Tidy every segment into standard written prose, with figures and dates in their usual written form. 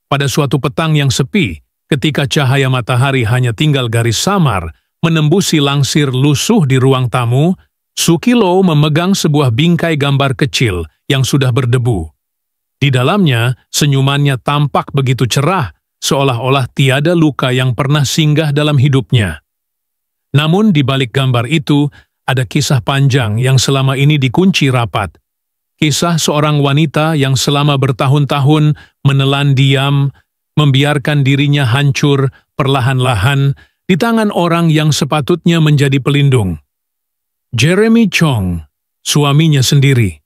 Pada suatu petang yang sepi, ketika cahaya matahari hanya tinggal garis samar menembusi langsir lusuh di ruang tamu, Sukilo memegang sebuah bingkai gambar kecil yang sudah berdebu. Di dalamnya, senyumannya tampak begitu cerah, seolah-olah tiada luka yang pernah singgah dalam hidupnya. Namun di balik gambar itu, ada kisah panjang yang selama ini dikunci rapat. Kisah seorang wanita yang selama bertahun-tahun menelan diam, membiarkan dirinya hancur perlahan-lahan di tangan orang yang sepatutnya menjadi pelindung. Jeremy Chong, suaminya sendiri.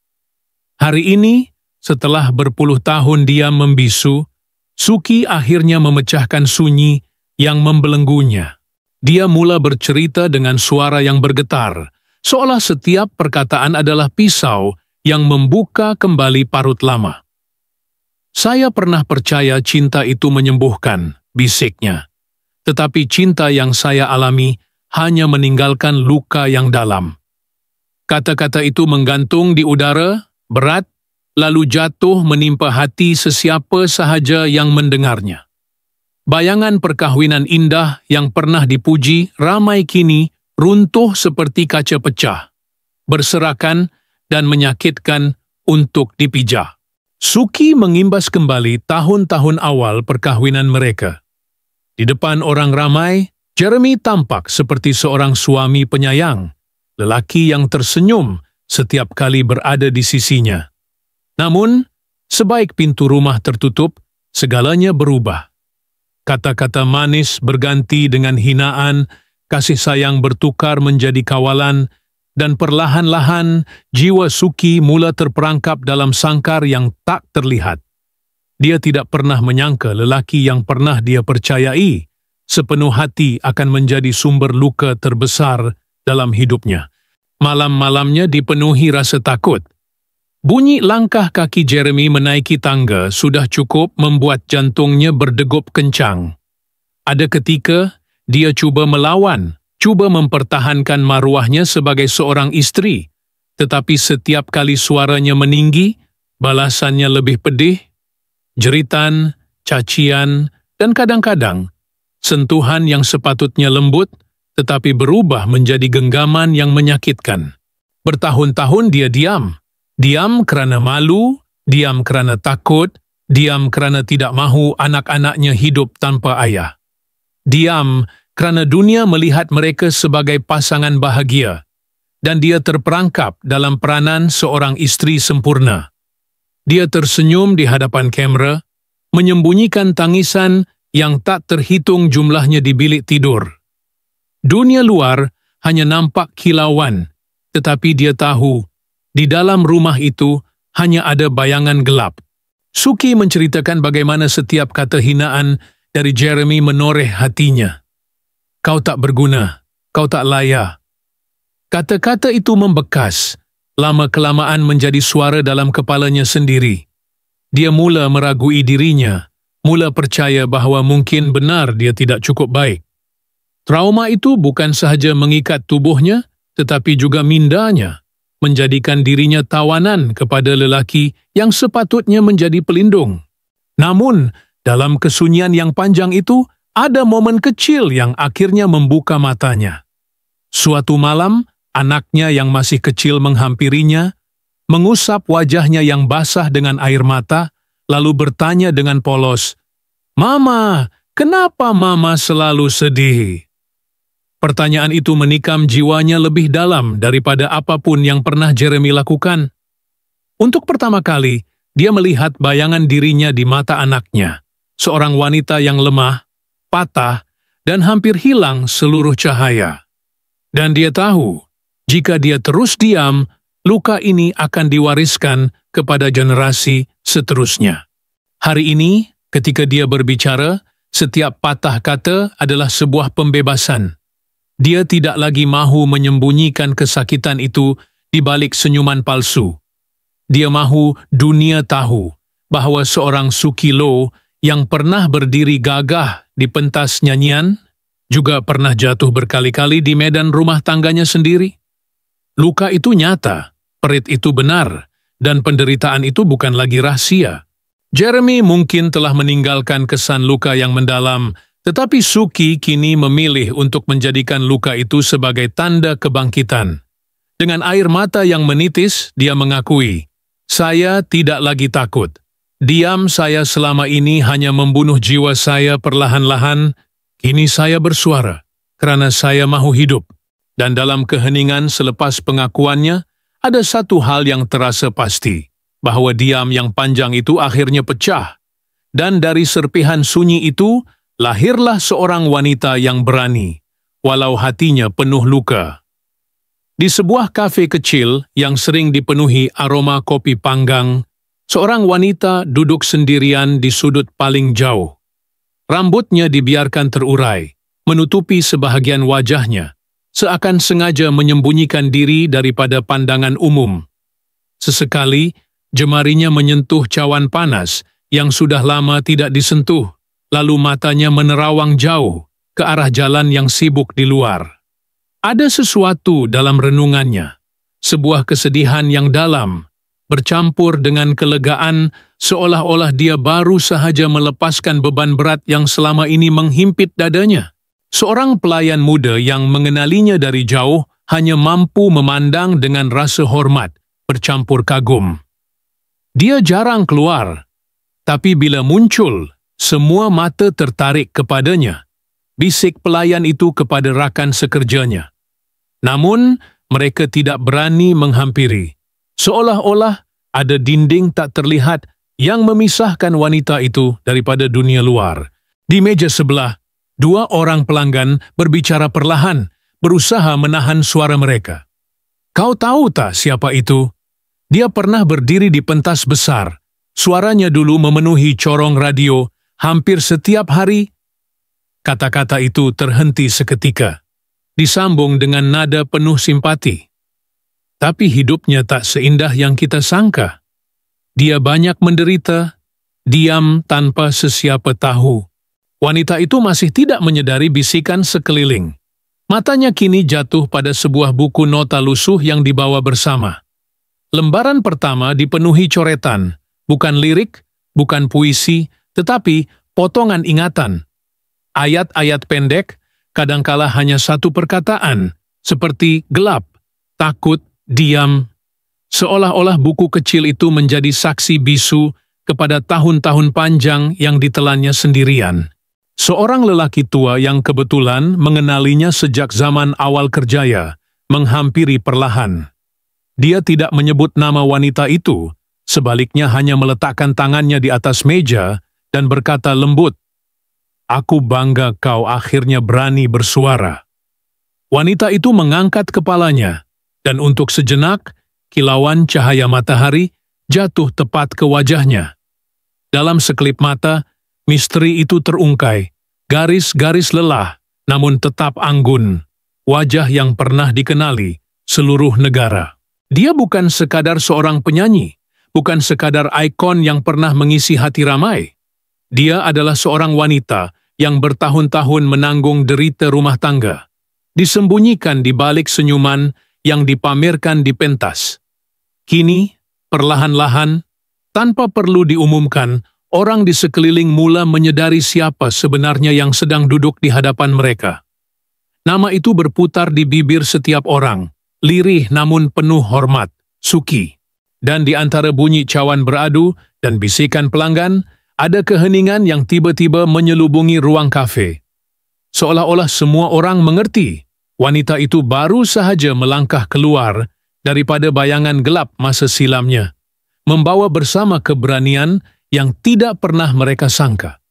Hari ini, setelah berpuluh tahun dia membisu, Suki akhirnya memecahkan sunyi yang membelenggunya. Dia mula bercerita dengan suara yang bergetar, seolah setiap perkataan adalah pisau yang membuka kembali parut lama. "Saya pernah percaya cinta itu menyembuhkan," bisiknya. "Tetapi cinta yang saya alami hanya meninggalkan luka yang dalam." Kata-kata itu menggantung di udara, berat, lalu jatuh menimpa hati sesiapa sahaja yang mendengarnya. Bayangan perkahwinan indah yang pernah dipuji ramai kini runtuh seperti kaca pecah, berserakan dan menyakitkan untuk dipijak. Suki mengimbas kembali tahun-tahun awal perkahwinan mereka. Di depan orang ramai, Jeremy tampak seperti seorang suami penyayang, lelaki yang tersenyum setiap kali berada di sisinya. Namun, sebaik pintu rumah tertutup, segalanya berubah. Kata-kata manis berganti dengan hinaan, kasih sayang bertukar menjadi kawalan, dan perlahan-lahan jiwa Suki mula terperangkap dalam sangkar yang tak terlihat. Dia tidak pernah menyangka lelaki yang pernah dia percayai sepenuh hati akan menjadi sumber luka terbesar dalam hidupnya. Malam-malamnya dipenuhi rasa takut. Bunyi langkah kaki Jeremy menaiki tangga sudah cukup membuat jantungnya berdegup kencang. Ada ketika dia cuba melawan, cuba mempertahankan maruahnya sebagai seorang istri, tetapi setiap kali suaranya meninggi, balasannya lebih pedih, jeritan, cacian, dan kadang-kadang sentuhan yang sepatutnya lembut, tetapi berubah menjadi genggaman yang menyakitkan. Bertahun-tahun dia diam. Diam kerana malu, diam kerana takut, diam kerana tidak mahu anak-anaknya hidup tanpa ayah. Diam kerana dunia melihat mereka sebagai pasangan bahagia, dan dia terperangkap dalam peranan seorang istri sempurna. Dia tersenyum di hadapan kamera, menyembunyikan tangisan yang tak terhitung jumlahnya di bilik tidur. Dunia luar hanya nampak kilauan, tetapi dia tahu, di dalam rumah itu hanya ada bayangan gelap. Suki menceritakan bagaimana setiap kata hinaan dari Jeremy menoreh hatinya. "Kau tak berguna, kau tak layak." Kata-kata itu membekas, lama-kelamaan menjadi suara dalam kepalanya sendiri. Dia mula meragui dirinya, mula percaya bahawa mungkin benar dia tidak cukup baik. Trauma itu bukan sahaja mengikat tubuhnya, tetapi juga mindanya, menjadikan dirinya tawanan kepada lelaki yang sepatutnya menjadi pelindung. Namun, dalam kesunyian yang panjang itu, ada momen kecil yang akhirnya membuka matanya. Suatu malam, anaknya yang masih kecil menghampirinya, mengusap wajahnya yang basah dengan air mata, lalu bertanya dengan polos, "Mama, kenapa Mama selalu sedih?" Pertanyaan itu menikam jiwanya lebih dalam daripada apapun yang pernah Jeremy lakukan. Untuk pertama kali, dia melihat bayangan dirinya di mata anaknya, seorang wanita yang lemah, patah, dan hampir hilang seluruh cahaya. Dan dia tahu, jika dia terus diam, luka ini akan diwariskan kepada generasi seterusnya. Hari ini, ketika dia berbicara, setiap patah kata adalah sebuah pembebasan. Dia tidak lagi mahu menyembunyikan kesakitan itu di balik senyuman palsu. Dia mahu dunia tahu bahawa seorang Sukilo yang pernah berdiri gagah di pentas nyanyian juga pernah jatuh berkali-kali di medan rumah tangganya sendiri. Luka itu nyata, perit itu benar, dan penderitaan itu bukan lagi rahasia. Jeremy mungkin telah meninggalkan kesan luka yang mendalam, tetapi Suki kini memilih untuk menjadikan luka itu sebagai tanda kebangkitan. Dengan air mata yang menitis, dia mengakui, "Saya tidak lagi takut. Diam saya selama ini hanya membunuh jiwa saya perlahan-lahan. Kini saya bersuara, karena saya mahu hidup." Dan dalam keheningan selepas pengakuannya, ada satu hal yang terasa pasti, bahwa diam yang panjang itu akhirnya pecah. Dan dari serpihan sunyi itu, lahirlah seorang wanita yang berani, walau hatinya penuh luka. Di sebuah kafe kecil yang sering dipenuhi aroma kopi panggang, seorang wanita duduk sendirian di sudut paling jauh. Rambutnya dibiarkan terurai, menutupi sebahagian wajahnya, seakan sengaja menyembunyikan diri daripada pandangan umum. Sesekali, jemarinya menyentuh cawan panas yang sudah lama tidak disentuh, lalu matanya menerawang jauh ke arah jalan yang sibuk di luar. Ada sesuatu dalam renungannya, sebuah kesedihan yang dalam, bercampur dengan kelegaan seolah-olah dia baru sahaja melepaskan beban berat yang selama ini menghimpit dadanya. Seorang pelayan muda yang mengenalinya dari jauh hanya mampu memandang dengan rasa hormat, bercampur kagum. Dia jarang keluar, tapi bila muncul, semua mata tertarik kepadanya, bisik pelayan itu kepada rakan sekerjanya. Namun, mereka tidak berani menghampiri. Seolah-olah ada dinding tak terlihat yang memisahkan wanita itu daripada dunia luar. Di meja sebelah, dua orang pelanggan berbicara perlahan, berusaha menahan suara mereka. "Kau tahu tak siapa itu? Dia pernah berdiri di pentas besar. Suaranya dulu memenuhi corong radio hampir setiap hari." Kata-kata itu terhenti seketika, disambung dengan nada penuh simpati. "Tapi hidupnya tak seindah yang kita sangka. Dia banyak menderita, diam tanpa sesiapa tahu." Wanita itu masih tidak menyadari bisikan sekeliling. Matanya kini jatuh pada sebuah buku nota lusuh yang dibawa bersama. Lembaran pertama dipenuhi coretan, bukan lirik, bukan puisi, tetapi potongan ingatan. Ayat-ayat pendek, kadangkala hanya satu perkataan, seperti gelap, takut, diam. Seolah-olah buku kecil itu menjadi saksi bisu kepada tahun-tahun panjang yang ditelannya sendirian. Seorang lelaki tua yang kebetulan mengenalinya sejak zaman awal kerjaya, menghampiri perlahan. Dia tidak menyebut nama wanita itu, sebaliknya hanya meletakkan tangannya di atas meja dan berkata lembut, "Aku bangga kau akhirnya berani bersuara." Wanita itu mengangkat kepalanya, dan untuk sejenak, kilauan cahaya matahari jatuh tepat ke wajahnya. Dalam sekelip mata, misteri itu terungkai, garis-garis lelah, namun tetap anggun, wajah yang pernah dikenali seluruh negara. Dia bukan sekadar seorang penyanyi, bukan sekadar ikon yang pernah mengisi hati ramai. Dia adalah seorang wanita yang bertahun-tahun menanggung derita rumah tangga, disembunyikan di balik senyuman yang dipamerkan di pentas. Kini, perlahan-lahan, tanpa perlu diumumkan, orang di sekeliling mula menyadari siapa sebenarnya yang sedang duduk di hadapan mereka. Nama itu berputar di bibir setiap orang, lirih namun penuh hormat, Suki. Dan di antara bunyi cawan beradu dan bisikan pelanggan, ada keheningan yang tiba-tiba menyelubungi ruang kafe. Seolah-olah semua orang mengerti, wanita itu baru sahaja melangkah keluar daripada bayangan gelap masa silamnya, membawa bersama keberanian yang tidak pernah mereka sangka.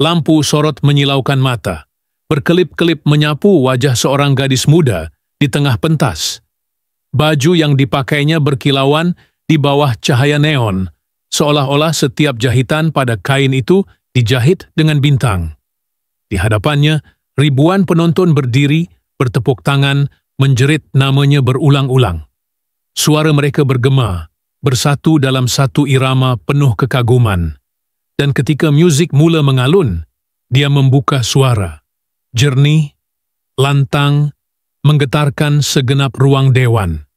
Lampu sorot menyilaukan mata, berkelip-kelip menyapu wajah seorang gadis muda di tengah pentas. Baju yang dipakainya berkilauan di bawah cahaya neon, seolah-olah setiap jahitan pada kain itu dijahit dengan bintang. Di hadapannya, ribuan penonton berdiri, bertepuk tangan, menjerit namanya berulang-ulang. Suara mereka bergema, bersatu dalam satu irama penuh kekaguman. Dan ketika muzik mula mengalun, dia membuka suara, jernih, lantang, menggetarkan segenap ruang dewan.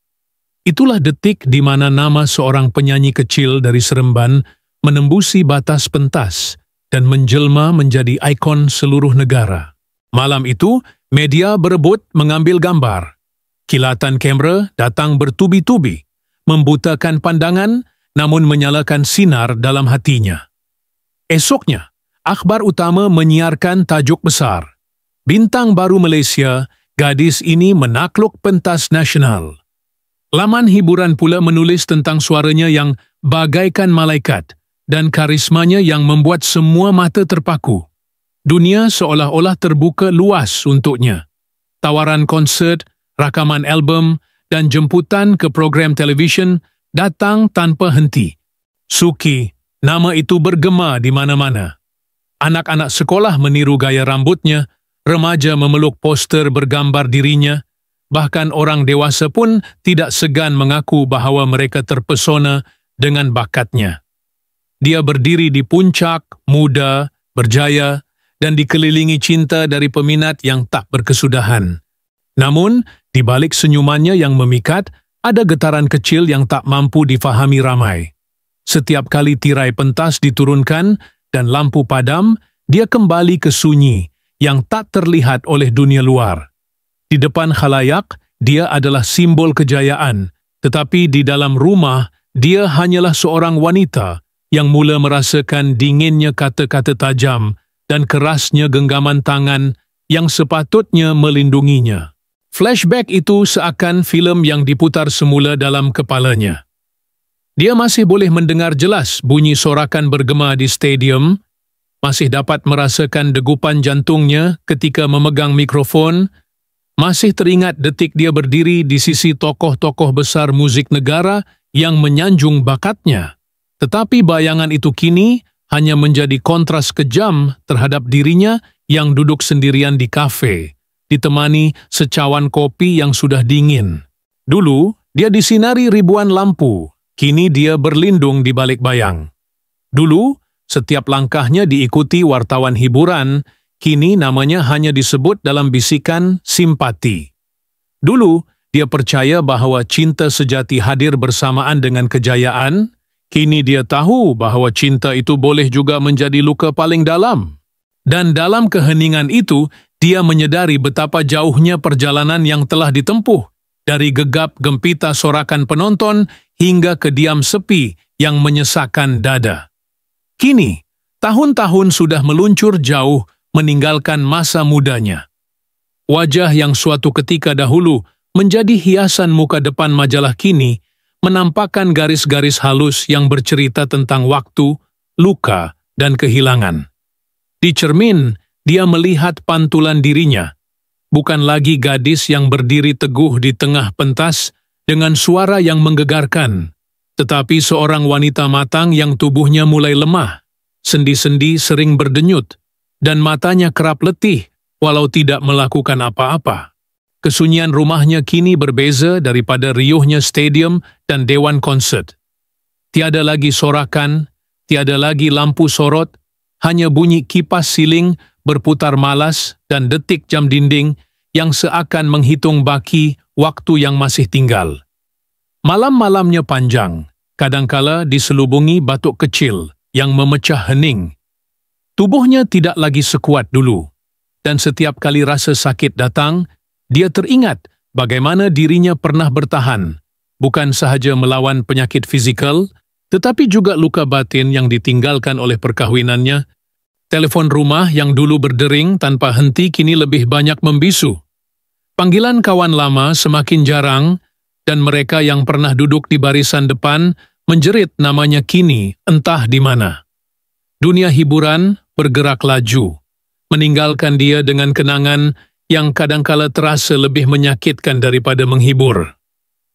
Itulah detik di mana nama seorang penyanyi kecil dari Seremban menembusi batas pentas dan menjelma menjadi ikon seluruh negara. Malam itu, media berebut mengambil gambar. Kilatan kamera datang bertubi-tubi, membutakan pandangan namun menyalakan sinar dalam hatinya. Esoknya, akhbar utama menyiarkan tajuk besar. Bintang baru Malaysia, gadis ini menakluk pentas nasional. Laman hiburan pula menulis tentang suaranya yang bagaikan malaikat dan karismanya yang membuat semua mata terpaku. Dunia seolah-olah terbuka luas untuknya. Tawaran konsert, rakaman album dan jemputan ke program televisyen datang tanpa henti. Suki, nama itu bergema di mana-mana. Anak-anak sekolah meniru gaya rambutnya, remaja memeluk poster bergambar dirinya, bahkan orang dewasa pun tidak segan mengaku bahawa mereka terpesona dengan bakatnya. Dia berdiri di puncak, muda, berjaya, dan dikelilingi cinta dari peminat yang tak berkesudahan. Namun, di balik senyumannya yang memikat, ada getaran kecil yang tak mampu difahami ramai. Setiap kali tirai pentas diturunkan dan lampu padam, dia kembali ke sunyi yang tak terlihat oleh dunia luar. Di depan khalayak, dia adalah simbol kejayaan, tetapi di dalam rumah, dia hanyalah seorang wanita yang mula merasakan dinginnya kata-kata tajam dan kerasnya genggaman tangan yang sepatutnya melindunginya. Flashback itu seakan filem yang diputar semula dalam kepalanya. Dia masih boleh mendengar jelas bunyi sorakan bergema di stadium, masih dapat merasakan degupan jantungnya ketika memegang mikrofon, masih teringat detik dia berdiri di sisi tokoh-tokoh besar muzik negara yang menyanjung bakatnya. Tetapi bayangan itu kini hanya menjadi kontras kejam terhadap dirinya yang duduk sendirian di kafe, ditemani secawan kopi yang sudah dingin. Dulu, dia disinari ribuan lampu, kini dia berlindung di balik bayang. Dulu, setiap langkahnya diikuti wartawan hiburan, kini namanya hanya disebut dalam bisikan simpati. Dulu, dia percaya bahawa cinta sejati hadir bersamaan dengan kejayaan. Kini dia tahu bahawa cinta itu boleh juga menjadi luka paling dalam. Dan dalam keheningan itu, dia menyedari betapa jauhnya perjalanan yang telah ditempuh, dari gegap gempita sorakan penonton hingga ke diam sepi yang menyesakkan dada. Kini, tahun-tahun sudah meluncur jauh meninggalkan masa mudanya. Wajah yang suatu ketika dahulu menjadi hiasan muka depan majalah kini, menampakkan garis-garis halus yang bercerita tentang waktu, luka, dan kehilangan. Di cermin, dia melihat pantulan dirinya, bukan lagi gadis yang berdiri teguh di tengah pentas dengan suara yang menggegarkan, tetapi seorang wanita matang yang tubuhnya mulai lemah, sendi-sendi sering berdenyut, dan matanya kerap letih walau tidak melakukan apa-apa. Kesunyian rumahnya kini berbeza daripada riuhnya stadium dan dewan konsert. Tiada lagi sorakan, tiada lagi lampu sorot, hanya bunyi kipas siling berputar malas dan detik jam dinding yang seakan menghitung baki waktu yang masih tinggal. Malam-malamnya panjang, kadangkala diselubungi batuk kecil yang memecah hening. Tubuhnya tidak lagi sekuat dulu, dan setiap kali rasa sakit datang, dia teringat bagaimana dirinya pernah bertahan, bukan sahaja melawan penyakit fizikal, tetapi juga luka batin yang ditinggalkan oleh perkahwinannya. Telefon rumah yang dulu berdering tanpa henti kini lebih banyak membisu. Panggilan kawan lama semakin jarang, dan mereka yang pernah duduk di barisan depan menjerit namanya kini entah di mana. Dunia hiburan bergerak laju, meninggalkan dia dengan kenangan yang kadangkala terasa lebih menyakitkan daripada menghibur.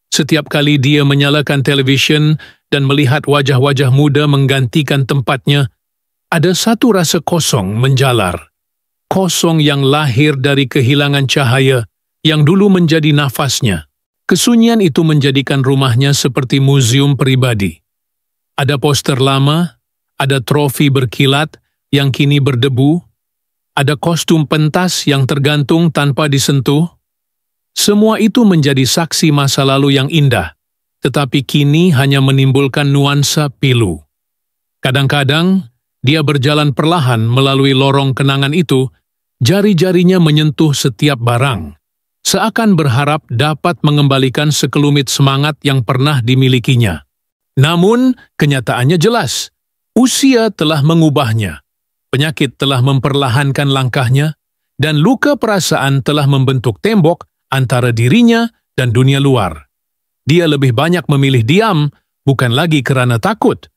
Setiap kali dia menyalakan televisyen dan melihat wajah-wajah muda menggantikan tempatnya, ada satu rasa kosong menjalar. Kosong yang lahir dari kehilangan cahaya yang dulu menjadi nafasnya. Kesunyian itu menjadikan rumahnya seperti museum pribadi. Ada poster lama, ada trofi berkilat yang kini berdebu, ada kostum pentas yang tergantung tanpa disentuh. Semua itu menjadi saksi masa lalu yang indah, tetapi kini hanya menimbulkan nuansa pilu. Kadang-kadang, dia berjalan perlahan melalui lorong kenangan itu, jari-jarinya menyentuh setiap barang, seakan berharap dapat mengembalikan sekelumit semangat yang pernah dimilikinya. Namun, kenyataannya jelas. Usia telah mengubahnya. Penyakit telah memperlahankan langkahnya, dan luka perasaan telah membentuk tembok antara dirinya dan dunia luar. Dia lebih banyak memilih diam, bukan lagi karena takut,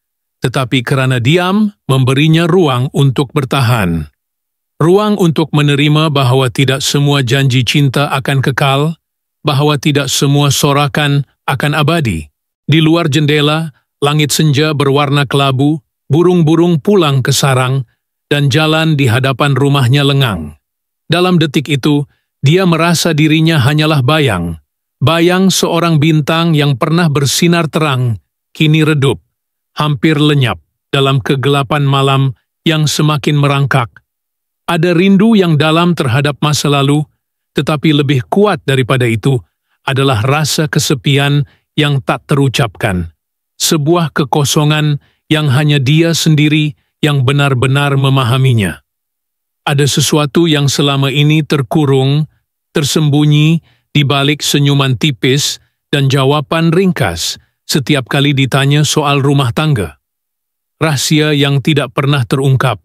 tetapi karena diam memberinya ruang untuk bertahan. Ruang untuk menerima bahwa tidak semua janji cinta akan kekal, bahwa tidak semua sorakan akan abadi. Di luar jendela, langit senja berwarna kelabu, burung-burung pulang ke sarang, dan jalan di hadapan rumahnya lengang. Dalam detik itu, dia merasa dirinya hanyalah bayang. Bayang seorang bintang yang pernah bersinar terang, kini redup, hampir lenyap dalam kegelapan malam yang semakin merangkak. Ada rindu yang dalam terhadap masa lalu, tetapi lebih kuat daripada itu adalah rasa kesepian yang tak terucapkan. Sebuah kekosongan yang hanya dia sendiri yang benar-benar memahaminya. Ada sesuatu yang selama ini terkurung, tersembunyi di balik senyuman tipis dan jawaban ringkas setiap kali ditanya soal rumah tangga. Rahasia yang tidak pernah terungkap,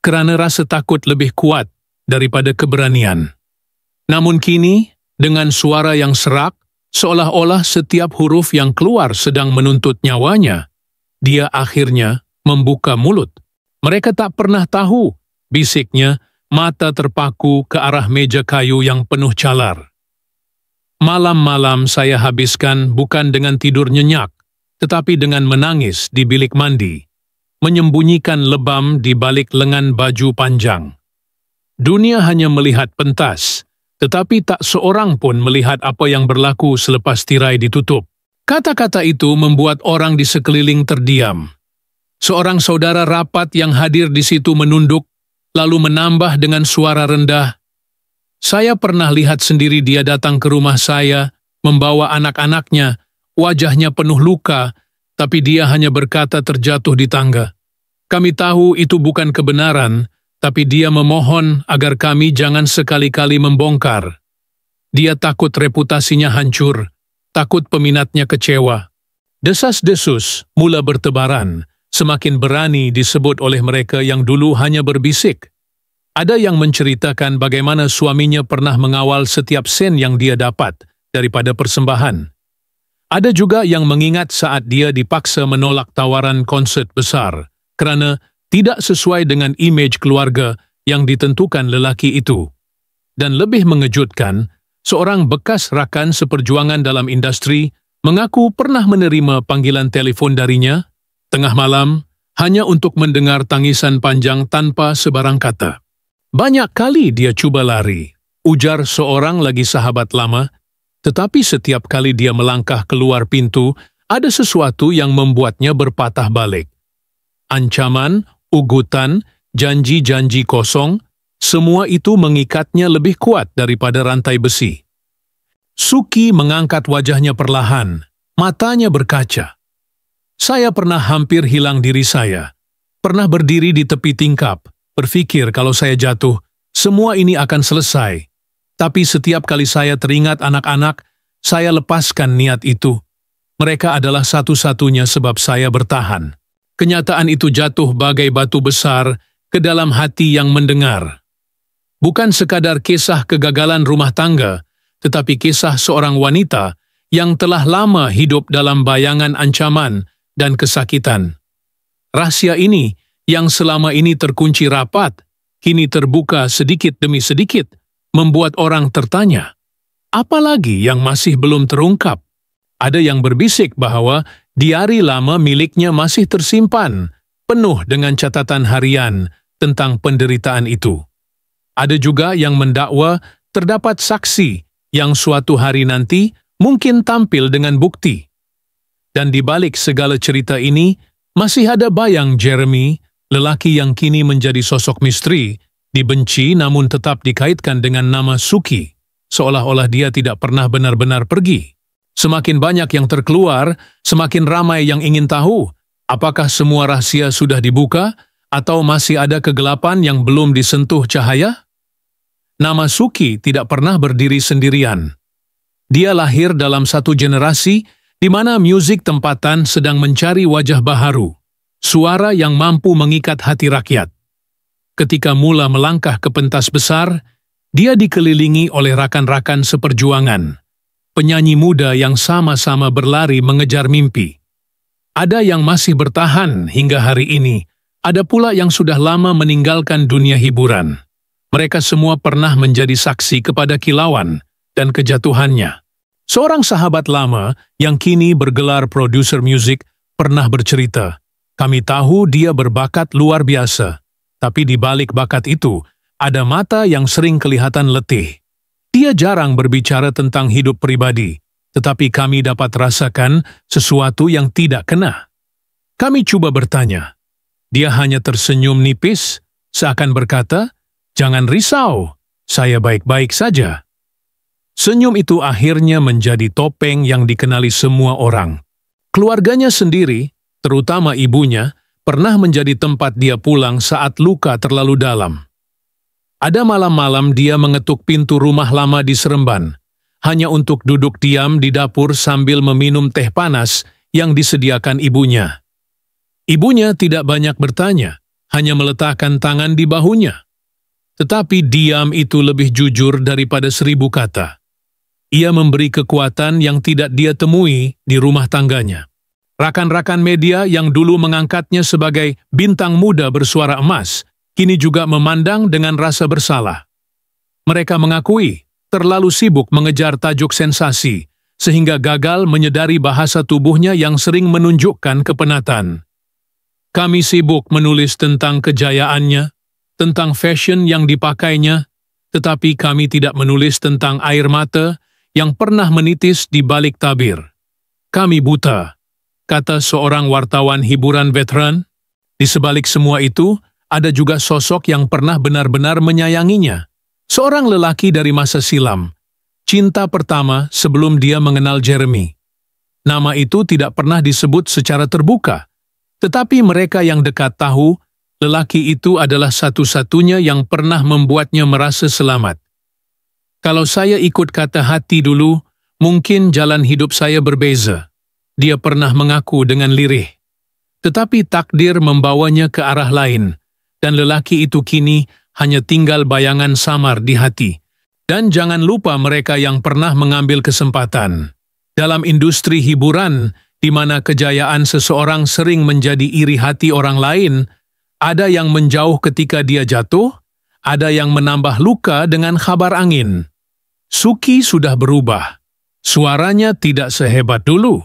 kerana rasa takut lebih kuat daripada keberanian. Namun kini, dengan suara yang serak, seolah-olah setiap huruf yang keluar sedang menuntut nyawanya, dia akhirnya membuka mulut. Mereka tak pernah tahu, bisiknya, mata terpaku ke arah meja kayu yang penuh calar. Malam-malam saya habiskan bukan dengan tidur nyenyak, tetapi dengan menangis di bilik mandi, menyembunyikan lebam di balik lengan baju panjang. Dunia hanya melihat pentas, tetapi tak seorang pun melihat apa yang berlaku selepas tirai ditutup. Kata-kata itu membuat orang di sekeliling terdiam. Seorang saudara rapat yang hadir di situ menunduk, lalu menambah dengan suara rendah, "Saya pernah lihat sendiri dia datang ke rumah saya, membawa anak-anaknya, wajahnya penuh luka, tapi dia hanya berkata terjatuh di tangga. Kami tahu itu bukan kebenaran, tapi dia memohon agar kami jangan sekali-kali membongkar. Dia takut reputasinya hancur, takut peminatnya kecewa." Desas-desus mula bertebaran, semakin berani disebut oleh mereka yang dulu hanya berbisik. Ada yang menceritakan bagaimana suaminya pernah mengawal setiap sen yang dia dapat daripada persembahan. Ada juga yang mengingat saat dia dipaksa menolak tawaran konsert besar, kerana tidak sesuai dengan imej keluarga yang ditentukan lelaki itu. Dan lebih mengejutkan, seorang bekas rakan seperjuangan dalam industri mengaku pernah menerima panggilan telefon darinya, tengah malam, hanya untuk mendengar tangisan panjang tanpa sebarang kata. "Banyak kali dia cuba lari," ujar seorang lagi sahabat lama, tetapi setiap kali dia melangkah keluar pintu, ada sesuatu yang membuatnya berpatah balik. Ancaman, ugutan, janji-janji kosong, semua itu mengikatnya lebih kuat daripada rantai besi. Suki mengangkat wajahnya perlahan, matanya berkaca. "Saya pernah hampir hilang diri saya. Pernah berdiri di tepi tingkap, berpikir kalau saya jatuh, semua ini akan selesai. Tapi setiap kali saya teringat anak-anak, saya lepaskan niat itu. Mereka adalah satu-satunya sebab saya bertahan." Kenyataan itu jatuh bagai batu besar ke dalam hati yang mendengar. Bukan sekadar kisah kegagalan rumah tangga, tetapi kisah seorang wanita yang telah lama hidup dalam bayangan ancaman dan kesakitan. Rahasia ini, yang selama ini terkunci rapat, kini terbuka sedikit demi sedikit, membuat orang tertanya, apa lagi yang masih belum terungkap? Ada yang berbisik bahwa diari lama miliknya masih tersimpan, penuh dengan catatan harian tentang penderitaan itu. Ada juga yang mendakwa terdapat saksi yang suatu hari nanti mungkin tampil dengan bukti. Dan di balik segala cerita ini, masih ada bayang Jeremy, lelaki yang kini menjadi sosok misteri, dibenci namun tetap dikaitkan dengan nama Suki, seolah-olah dia tidak pernah benar-benar pergi. Semakin banyak yang terkeluar, semakin ramai yang ingin tahu Apakah semua rahasia sudah dibuka, atau masih ada kegelapan yang belum disentuh cahaya? Nama Suki tidak pernah berdiri sendirian. Dia lahir dalam satu generasi di mana musik tempatan sedang mencari wajah baharu, suara yang mampu mengikat hati rakyat. Ketika mula melangkah ke pentas besar, dia dikelilingi oleh rakan-rakan seperjuangan, penyanyi muda yang sama-sama berlari mengejar mimpi. Ada yang masih bertahan hingga hari ini, ada pula yang sudah lama meninggalkan dunia hiburan. Mereka semua pernah menjadi saksi kepada kilauan dan kejatuhannya. Seorang sahabat lama yang kini bergelar produser musik pernah bercerita, "Kami tahu dia berbakat luar biasa, tapi di balik bakat itu, ada mata yang sering kelihatan letih. Dia jarang berbicara tentang hidup pribadi, tetapi kami dapat rasakan sesuatu yang tidak kena." Kami coba bertanya. Dia hanya tersenyum nipis, seakan berkata, "Jangan risau, saya baik-baik saja." Senyum itu akhirnya menjadi topeng yang dikenali semua orang. Keluarganya sendiri, terutama ibunya, pernah menjadi tempat dia pulang saat luka terlalu dalam. Ada malam-malam dia mengetuk pintu rumah lama di Seremban, hanya untuk duduk diam di dapur sambil meminum teh panas yang disediakan ibunya. Ibunya tidak banyak bertanya, hanya meletakkan tangan di bahunya. Tetapi diam itu lebih jujur daripada 1000 kata. Ia memberi kekuatan yang tidak dia temui di rumah tangganya. Rakan-rakan media yang dulu mengangkatnya sebagai bintang muda bersuara emas, kini juga memandang dengan rasa bersalah. Mereka mengakui terlalu sibuk mengejar tajuk sensasi, sehingga gagal menyadari bahasa tubuhnya yang sering menunjukkan kepenatan. Kami sibuk menulis tentang kejayaannya, tentang fashion yang dipakainya, tetapi kami tidak menulis tentang air mata yang pernah menitis di balik tabir. Kami buta, kata seorang wartawan hiburan veteran. Di sebalik semua itu, ada juga sosok yang pernah benar-benar menyayanginya. Seorang lelaki dari masa silam, cinta pertama sebelum dia mengenal Jeremy. Nama itu tidak pernah disebut secara terbuka, tetapi mereka yang dekat tahu, lelaki itu adalah satu-satunya yang pernah membuatnya merasa selamat. Kalau saya ikut kata hati dulu, mungkin jalan hidup saya berbeza. Dia pernah mengaku dengan lirih. Tetapi takdir membawanya ke arah lain, dan lelaki itu kini hanya tinggal bayangan samar di hati. Dan jangan lupa mereka yang pernah mengambil kesempatan. Dalam industri hiburan, di mana kejayaan seseorang sering menjadi iri hati orang lain, ada yang menjauh ketika dia jatuh, ada yang menambah luka dengan kabar angin. Suki sudah berubah. Suaranya tidak sehebat dulu.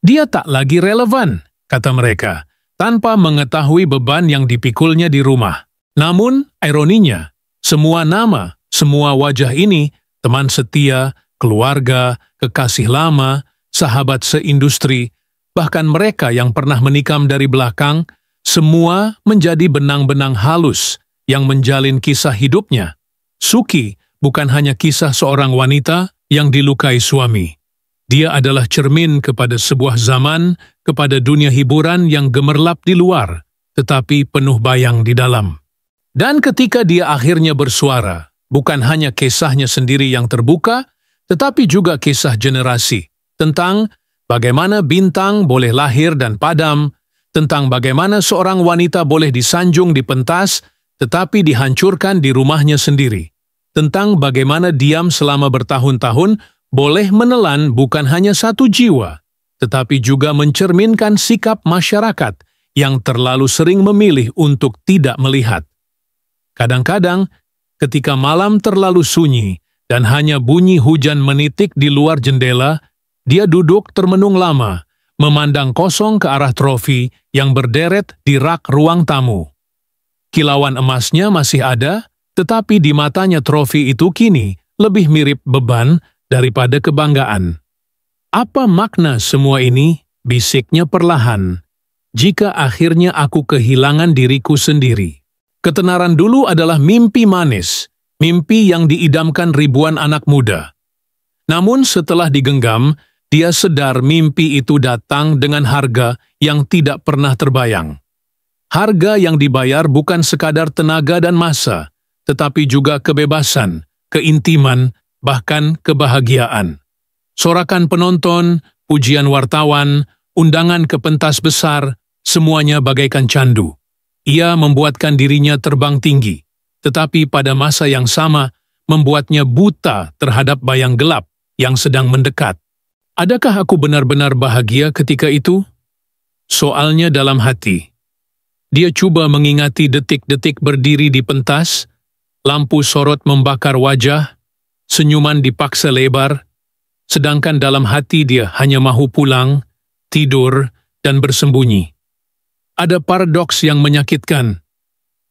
Dia tak lagi relevan, kata mereka, tanpa mengetahui beban yang dipikulnya di rumah. Namun, ironinya, semua nama, semua wajah ini, teman setia, keluarga, kekasih lama, sahabat seindustri, bahkan mereka yang pernah menikam dari belakang, semua menjadi benang-benang halus yang menjalin kisah hidupnya. Suki bukan hanya kisah seorang wanita yang dilukai suami. Dia adalah cermin kepada sebuah zaman, kepada dunia hiburan yang gemerlap di luar, tetapi penuh bayang di dalam. Dan ketika dia akhirnya bersuara, bukan hanya kisahnya sendiri yang terbuka, tetapi juga kisah generasi, tentang bagaimana bintang boleh lahir dan padam, tentang bagaimana seorang wanita boleh disanjung di pentas, tetapi dihancurkan di rumahnya sendiri. Tentang bagaimana diam selama bertahun-tahun boleh menelan bukan hanya satu jiwa, tetapi juga mencerminkan sikap masyarakat yang terlalu sering memilih untuk tidak melihat. Kadang-kadang, ketika malam terlalu sunyi dan hanya bunyi hujan menitik di luar jendela, dia duduk termenung lama, memandang kosong ke arah trofi yang berderet di rak ruang tamu. Kilauan emasnya masih ada, tetapi di matanya trofi itu kini lebih mirip beban daripada kebanggaan. Apa makna semua ini? Bisiknya perlahan. Jika akhirnya aku kehilangan diriku sendiri. Ketenaran dulu adalah mimpi manis, mimpi yang diidamkan ribuan anak muda. Namun setelah digenggam, dia sadar mimpi itu datang dengan harga yang tidak pernah terbayang. Harga yang dibayar bukan sekadar tenaga dan masa, tetapi juga kebebasan, keintiman, bahkan kebahagiaan. Sorakan penonton, pujian wartawan, undangan ke pentas besar, semuanya bagaikan candu. Ia membuatkan dirinya terbang tinggi, tetapi pada masa yang sama membuatnya buta terhadap bayang gelap yang sedang mendekat. Adakah aku benar-benar bahagia ketika itu? Soalnya dalam hati. Dia coba mengingati detik-detik berdiri di pentas, lampu sorot membakar wajah, senyuman dipaksa lebar, sedangkan dalam hati dia hanya mahu pulang, tidur, dan bersembunyi. Ada paradoks yang menyakitkan.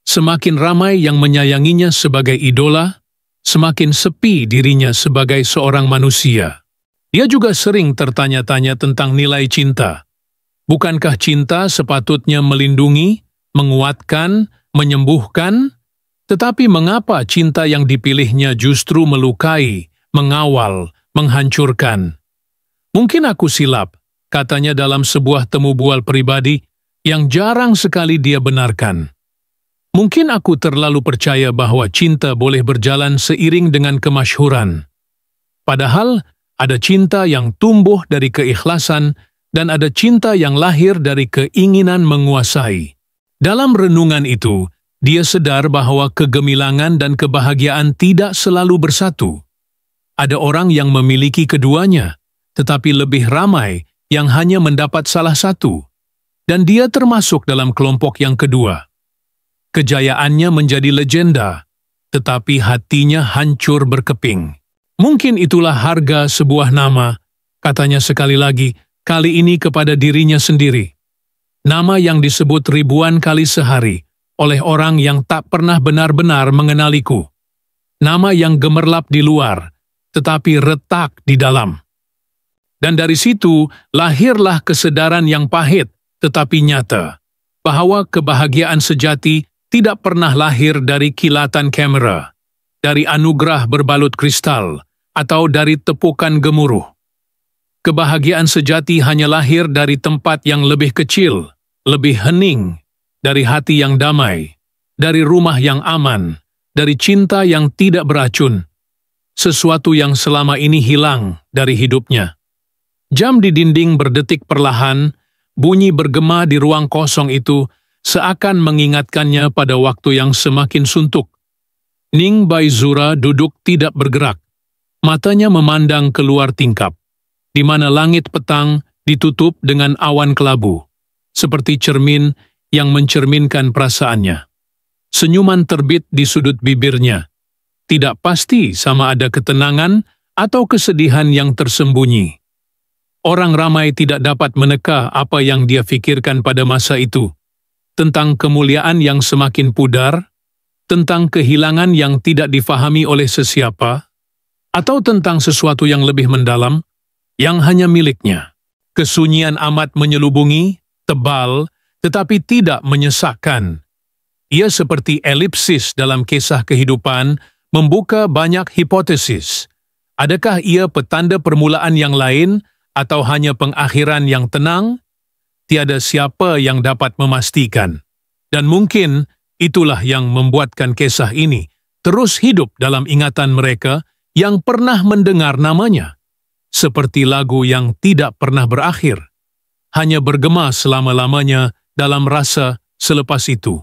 Semakin ramai yang menyayanginya sebagai idola, semakin sepi dirinya sebagai seorang manusia. Dia juga sering tertanya-tanya tentang nilai cinta. Bukankah cinta sepatutnya melindungi, menguatkan, menyembuhkan? Tetapi mengapa cinta yang dipilihnya justru melukai, mengawal, menghancurkan? Mungkin aku silap, katanya dalam sebuah temu bual pribadi yang jarang sekali dia benarkan. Mungkin aku terlalu percaya bahwa cinta boleh berjalan seiring dengan kemasyhuran. Padahal ada cinta yang tumbuh dari keikhlasan dan ada cinta yang lahir dari keinginan menguasai. Dalam renungan itu, dia sadar bahwa kegemilangan dan kebahagiaan tidak selalu bersatu. Ada orang yang memiliki keduanya, tetapi lebih ramai yang hanya mendapat salah satu. Dan dia termasuk dalam kelompok yang kedua. Kejayaannya menjadi legenda, tetapi hatinya hancur berkeping. Mungkin itulah harga sebuah nama, katanya sekali lagi, kali ini kepada dirinya sendiri. Nama yang disebut ribuan kali sehari, oleh orang yang tak pernah benar-benar mengenaliku. Nama yang gemerlap di luar, tetapi retak di dalam. Dan dari situ lahirlah kesadaran yang pahit, tetapi nyata, bahwa kebahagiaan sejati tidak pernah lahir dari kilatan kamera, dari anugerah berbalut kristal, atau dari tepukan gemuruh. Kebahagiaan sejati hanya lahir dari tempat yang lebih kecil, lebih hening, dari hati yang damai, dari rumah yang aman, dari cinta yang tidak beracun, sesuatu yang selama ini hilang dari hidupnya. Jam di dinding berdetik perlahan, bunyi bergema di ruang kosong itu seakan mengingatkannya pada waktu yang semakin suntuk. Ning Baizura duduk tidak bergerak, matanya memandang keluar tingkap, di mana langit petang ditutup dengan awan kelabu, seperti cermin yang mencerminkan perasaannya. Senyuman terbit di sudut bibirnya. Tidak pasti sama ada ketenangan atau kesedihan yang tersembunyi. Orang ramai tidak dapat meneka apa yang dia fikirkan pada masa itu. Tentang kemuliaan yang semakin pudar, tentang kehilangan yang tidak difahami oleh sesiapa, atau tentang sesuatu yang lebih mendalam, yang hanya miliknya. Kesunyian amat menyelubungi, tebal, tetapi tidak menyesakkan. Ia seperti elipsis dalam kisah kehidupan, membuka banyak hipotesis. Adakah ia petanda permulaan yang lain, atau hanya pengakhiran yang tenang? Tiada siapa yang dapat memastikan. Dan mungkin itulah yang membuatkan kisah ini terus hidup dalam ingatan mereka yang pernah mendengar namanya. Seperti lagu yang tidak pernah berakhir, hanya bergema selama-lamanya dalam rasa selepas itu.